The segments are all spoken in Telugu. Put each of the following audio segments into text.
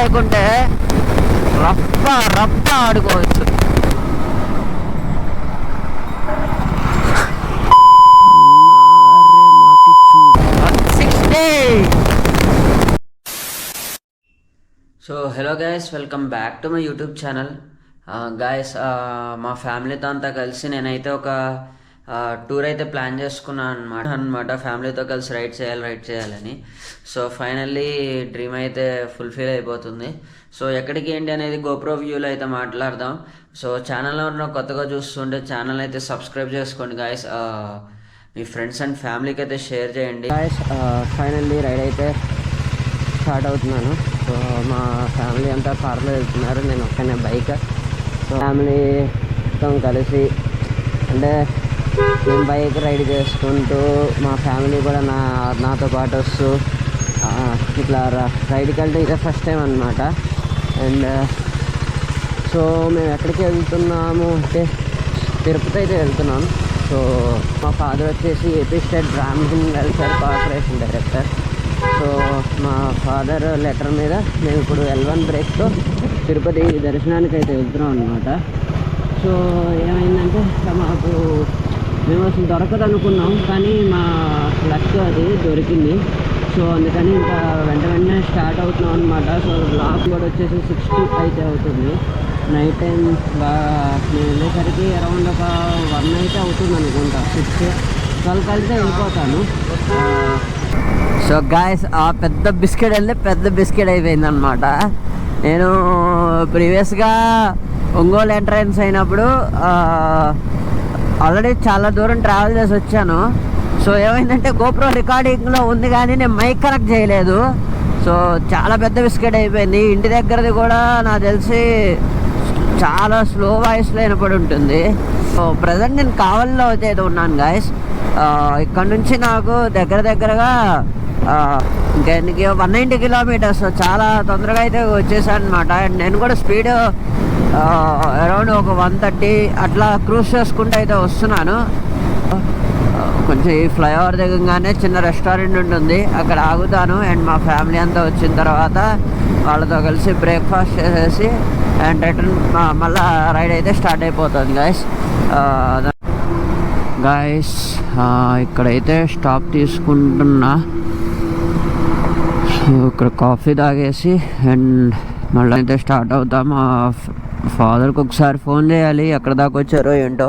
బైక్ ఉంటే రప్ప ఆడుకోవచ్చు. So hello guys, welcome back to my YouTube channel. Guys, మా ఫ్యామిలీతో అంతా కలిసి నేనైతే ఒక టూర్ అయితే ప్లాన్ చేసుకున్నాను అనమాట. ఫ్యామిలీతో కలిసి రైడ్ చేయాలని. సో ఫైనల్లీ డ్రీమ్ అయితే ఫుల్ఫిల్ అయిపోతుంది. సో ఎక్కడికి ఏంటి అనేది గోప్రో వ్యూలో అయితే మాట్లాడదాం. సో ఛానల్లో ఉన్న కొత్తగా చూస్తుంటే ఛానల్ అయితే సబ్స్క్రైబ్ చేసుకోండి గైస్. మీ ఫ్రెండ్స్ అండ్ ఫ్యామిలీకి అయితే షేర్ చేయండి గైస్. ఫైనల్లీ రైడ్ అయితే స్టార్ట్ అవుతున్నాను. సో మా ఫ్యామిలీ అంతా కార్లో వెళ్తున్నారు, నేను ఒక్కనే బైక్. సో ఫ్యామిలీతో కలిసి అంటే నేను బైక్ రైడ్ చేసుకుంటూ మా ఫ్యామిలీ కూడా నాతో పాటు వస్తూ ఇట్లా రైడ్కి వెళ్తే ఇదే ఫస్ట్ టైం అనమాట. అండ్ సో మేము ఎక్కడికి వెళ్తున్నాము అంటే తిరుపతి అయితే వెళ్తున్నాం. సో మా ఫాదర్ వచ్చేసి AP state Brahmin welfare corporation director. So మా ఫాదర్ లెటర్ మీద మేము ఇప్పుడు L1 బ్రేక్తో తిరుపతి దర్శనానికి అయితే వెళ్తున్నాం అనమాట. సో ఏమైందంటే మేము అసలు దొరకదు అనుకున్నాం, కానీ మా లక్ అది దొరికింది. సో అందుకని ఇంకా వెంటనే స్టార్ట్ అవుతున్నాం అనమాట. సో లాక్ కూడా వచ్చేసి 6 అయితే అవుతుంది. నైట్ టైం నేను వెళ్ళేసరికి అరౌండ్ ఒక 1 అయితే అవుతుంది అనుకుంటా. 6-12 కలితే వెళ్ళిపోతాను. సో గాయస్, ఆ పెద్ద బిస్కెట్ అయిపోయింది అనమాట. నేను ప్రీవియస్గా ఒంగోలు ఎంట్రన్స్ అయినప్పుడు ఆల్రెడీ చాలా దూరం ట్రావెల్ చేసి వచ్చాను. సో ఏమైందంటే గోప్రో రికార్డింగ్లో ఉంది కానీ నేను మైక్ కనెక్ట్ చేయలేదు. సో చాలా పెద్ద బిస్కెట్ అయిపోయింది. ఇంటి దగ్గరది కూడా నాకు తెలిసి చాలా స్లో వాయిస్లో వినపడి ఉంటుంది. సో ప్రజెంట్ నేను కావలిలో అయితే ఉన్నాను గాయస్. ఇక్కడ నుంచి నాకు దగ్గరగా ఇంకా 190 కిలోమీటర్స్, చాలా తొందరగా అయితే వచ్చేసాను అనమాట. అండ్ నేను కూడా స్పీడ్ అరౌండ్ ఒక 130 అట్లా క్రూజ్ చేసుకుంటూ అయితే వస్తున్నాను. కొంచెం ఈ ఫ్లైఓవర్ దిగంగానే చిన్న రెస్టారెంట్ ఉంటుంది, అక్కడ ఆగుతాను. అండ్ మా ఫ్యామిలీ అంతా వచ్చిన తర్వాత వాళ్ళతో కలిసి బ్రేక్ఫాస్ట్ చేసేసి అండ్ రిటర్న్ మళ్ళీ రైడ్ అయితే స్టార్ట్ అయిపోతుంది గాయస్. ఇక్కడైతే స్టాప్ తీసుకుంటున్నా. సో ఇక్కడ కాఫీ తాగేసి అండ్ మళ్ళీ అయితే స్టార్ట్ అవుతాం. మా ఫాదర్కి ఒకసారి ఫోన్ చేయాలి, ఎక్కడ దాకా వచ్చారో ఏంటో.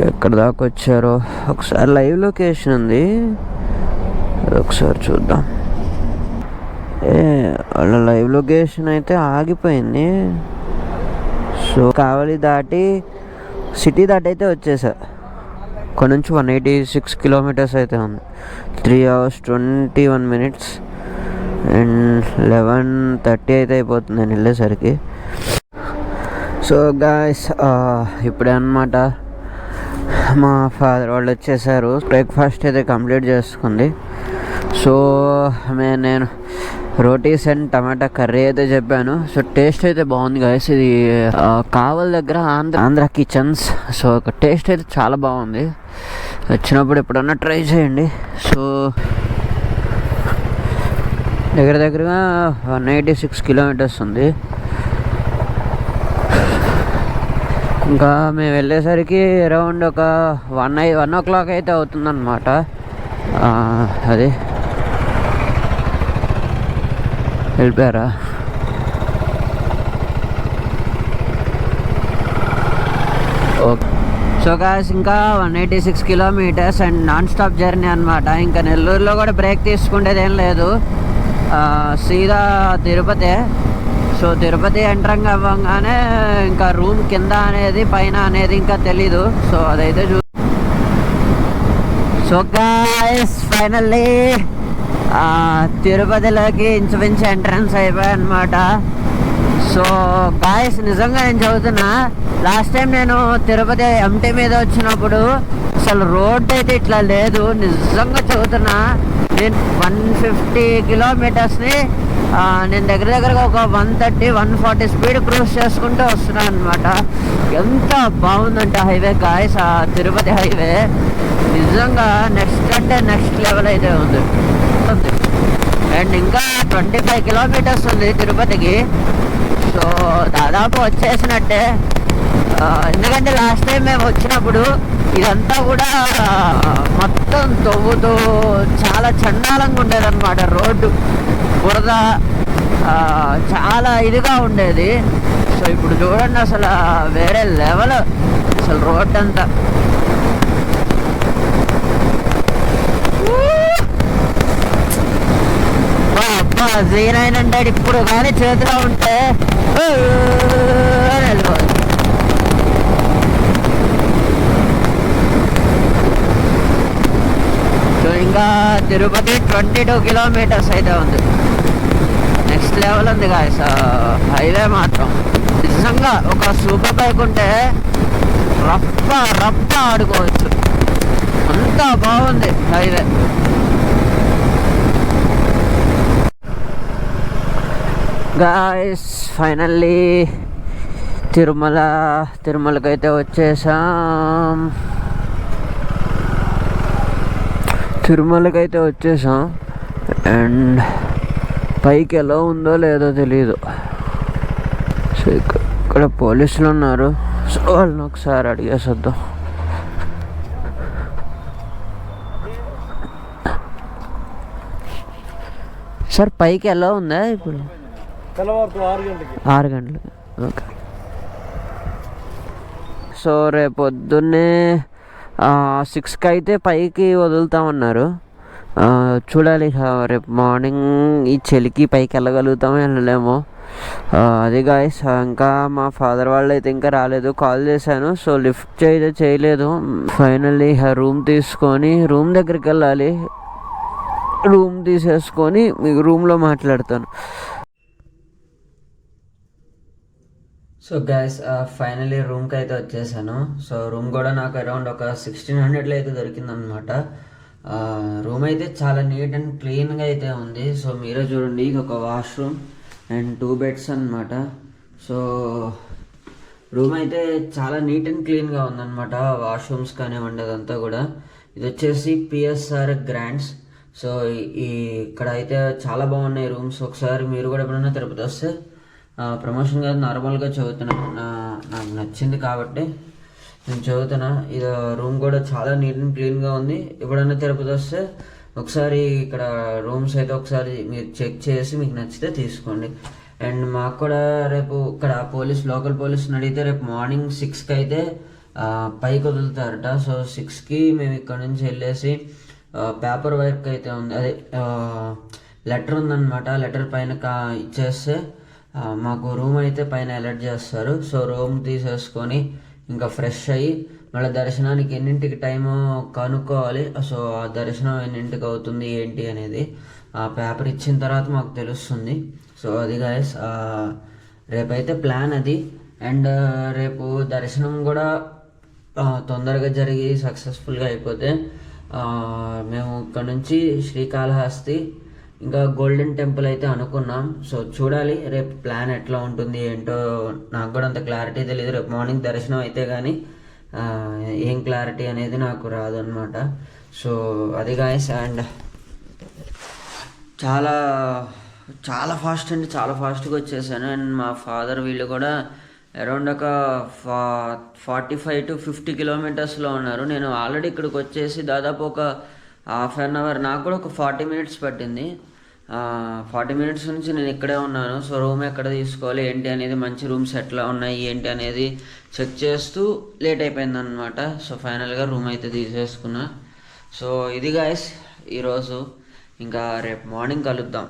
ఎక్కడ దాకా వచ్చారో ఒకసారి లైవ్ లొకేషన్ ఉంది, అది ఒకసారి చూద్దాం. వాళ్ళ లైవ్ లొకేషన్ అయితే ఆగిపోయింది. సో కావలి దాటి సిటీ దాటి అయితే వచ్చేసా. ఇక్కడ నుంచి 186 కిలోమీటర్స్ అయితే ఉంది. 3 hours 21 minutes అండ్ 11:30 అయితే అయిపోతుంది నేను వెళ్ళేసరికి. సో గాయస్, ఇప్పుడే అనమాట మా ఫాదర్ వాళ్ళు వచ్చేసారు. బ్రేక్ఫాస్ట్ అయితే కంప్లీట్ చేసుకుంది. సో నేను రోటీస్ అండ్ టమాటా కర్రీ అయితే చెప్పాను. సో టేస్ట్ అయితే బాగుంది గాయస్. ఇది కావల్ దగ్గర ఆంధ్ర కిచెన్స్. సో టేస్ట్ అయితే చాలా బాగుంది. వచ్చినప్పుడు ఎప్పుడన్నా ట్రై చేయండి. సో దగ్గరగా 186 కిలోమీటర్స్ ఉంది. ఇంకా మేము వెళ్ళేసరికి అరౌండ్ ఒక 1 o'clock అయితే అవుతుందన్నమాట. అది వెళ్ళిపోయారా? ఓకే. సో గాయస్, ఇంకా 186 kilometres and non stop journey అనమాట. ఇంకా నెల్లూరులో కూడా బ్రేక్ తీసుకునేది ఏం లేదు, సీదా తిరుపతి. సో తిరుపతి ఎంటరింగ్ అవ్వగానే ఇంకా రూమ్ కింద అనేది పైన అనేది ఇంకా తెలీదు. సో అదైతే సో గాయస్, ఫైనల్లీ తిరుపతిలోకి ఇంచుమించు ఎంట్రన్స్ అయిపోయాయి అనమాట. సో గాయస్, నిజంగా నేను చదువుతున్నా, లాస్ట్ టైం నేను తిరుపతి ఎంటీ మీద వచ్చినప్పుడు అసలు రోడ్ అయితే ఇట్లా లేదు. నిజంగా చదువుతున్నా, నేను 150 కిలోమీటర్స్ని నేను దగ్గరగా ఒక 130-140 స్పీడ్ క్రూజ్ చేసుకుంటూ వస్తున్నాను అనమాట. ఎంత బాగుందంటే హైవే గాయస్, ఆ తిరుపతి హైవే నిజంగా నెక్స్ట్ లెవెల్ అయితే ఉంది. అండ్ ఇంకా 25 కిలోమీటర్స్ ఉంది తిరుపతికి. సో దాదాపు వచ్చేసినట్టే. ఎందుకంటే లాస్ట్ టైం మేము వచ్చినప్పుడు ఇదంతా కూడా మొత్తం తవ్వుతూ చాలా చండాలంగా ఉండేదన్నమాట. రోడ్డు బురద చాలా ఇదిగా ఉండేది. సో ఇప్పుడు చూడండి అసలు వేరే లెవెల్ అసలు రోడ్ అంతా. అబ్బా జీనైనంటే ఇప్పుడు కానీ చేతిలో ఉంటే వెళ్ళిపోదు. సో ఇంకా తిరుపతి 22 కిలోమీటర్స్ అయితే ఉంది. నెక్స్ట్ లెవెల్ ఉంది గాయస్ హైవే మాత్రం. నిజంగా ఒక సూపర్ బైక్ ఉంటే రప్ప ఆడుకోవచ్చు. అంత బాగుంది హైవే. గాయస్ ఫైనల్లీ తిరుమలకైతే వచ్చేసాం. అండ్ పైకి ఎలా ఉందో లేదో తెలీదు. సో ఇక్కడ పోలీసులు ఉన్నారు. సో వాళ్ళని ఒకసారి అడిగేసొద్దాం. సార్ పైకి ఎలా ఉందా ఇప్పుడు? 6 గంటలకి. ఓకే. సో రేపు పొద్దున్నే 6కి అయితే పైకి వదులుతామన్నారు. చూడాలి రేపు మార్నింగ్ ఈ చలికి పైకి వెళ్ళగలుగుతామో వెళ్ళలేమో. అది గాయస్. ఇంకా మా ఫాదర్ వాళ్ళు అయితే ఇంకా రాలేదు. కాల్ చేశాను. సో లిఫ్ట్ చేయలేదు. ఫైనల్లీ రూమ్ తీసుకొని రూమ్ దగ్గరికి వెళ్ళాలి. రూమ్ తీసేసుకొని మీకు రూమ్లో మాట్లాడతాను. సో గైస్ ఫైనలీ రూమ్కి అయితే వచ్చేసాను. సో రూమ్ కూడా నాకు అరౌండ్ ఒక 1600లో అయితే దొరికిందనమాట. రూమ్ అయితే చాలా నీట్ అండ్ క్లీన్గా అయితే ఉంది. సో మీరే చూడండి, ఒక వాష్రూమ్ అండ్ 2 బెడ్స్ అనమాట. సో రూమ్ అయితే చాలా నీట్ అండ్ క్లీన్గా ఉందన్నమాట. వాష్రూమ్స్ కానివ్వండి అదంతా కూడా. ఇది వచ్చేసి పిఎస్ఆర్ గ్రాండ్స్. సో ఇక్కడ అయితే చాలా బాగున్నాయి రూమ్స్. ఒకసారి మీరు కూడా ఎప్పుడైనా తిరుపతి వస్తే, ప్రమోషన్ కాదు నార్మల్గా చదువుతున్నాను, నాకు నచ్చింది కాబట్టి నేను చదువుతున్నా. ఇది రూమ్ కూడా చాలా నీట్ అండ్ క్లీన్గా ఉంది. ఎప్పుడైనా తిరుపతి వస్తే ఒకసారి ఇక్కడ రూమ్స్ అయితే ఒకసారి మీరు చెక్ చేసి మీకు నచ్చితే తీసుకోండి. అండ్ మాకు కూడా రేపు ఇక్కడ లోకల్ పోలీసుని అడిగితే రేపు మార్నింగ్ 6కి అయితే పైకి వదులుతారట. సో 6కి మేము ఇక్కడ నుంచి వెళ్ళేసి పేపర్ వర్క్ అయితే ఉంది, అదే లెటర్ ఉందన్నమాట. లెటర్ పైన ఇచ్చేస్తే మాకు రూమ్ అయితే పైన అలర్ట్ చేస్తారు. సో రూమ్ తీసేసుకొని ఇంకా ఫ్రెష్ అయ్యి మళ్ళీ దర్శనానికి ఎన్నింటికి టైము కనుక్కోవాలి. సో ఆ దర్శనం ఎన్నింటికి అవుతుంది ఏంటి అనేది ఆ పేపర్ ఇచ్చిన తర్వాత మాకు తెలుస్తుంది. సో అది గాయస్ రేపైతే ప్లాన్ అది. అండ్ రేపు దర్శనం కూడా తొందరగా జరిగి సక్సెస్ఫుల్గా అయిపోతే మేము ఇక్కడ నుంచి శ్రీకాళహస్తి ఇంకా గోల్డెన్ టెంపుల్ అయితే అనుకున్నాం. సో చూడాలి రేపు ప్లాన్ ఎట్లా ఉంటుంది ఏంటో. నాకు కూడా అంత క్లారిటీ తెలియదు. రేపు మార్నింగ్ దర్శనం అయితే కానీ ఏం క్లారిటీ అనేది నాకు రాదు అనమాట. సో అది గాయస్. అండ్ చాలా చాలా ఫాస్ట్గా వచ్చేసాను. అండ్ మా ఫాదర్ వీళ్ళు కూడా అరౌండ్ ఒక 45 to 50 కిలోమీటర్స్లో ఉన్నారు. నేను ఆల్రెడీ ఇక్కడికి వచ్చేసి దాదాపు ఒక హాఫ్ అన్ అవర్, నాకు కూడా ఒక 40 మినిట్స్ పట్టింది. 40 మినిట్స్ నుంచి నేను ఇక్కడే ఉన్నాను. సో రూమ్ ఎక్కడ తీసుకోవాలి ఏంటి అనేది, మంచి రూమ్స్ ఎట్లా ఉన్నాయి ఏంటి అనేది చెక్ చేస్తూ లేట్ అయిపోయింది అనమాట. సో ఫైనల్గా రూమ్ అయితే తీసేసుకున్నా. సో ఇది గాయస్ ఈరోజు. ఇంకా రేపు మార్నింగ్ కలుద్దాం.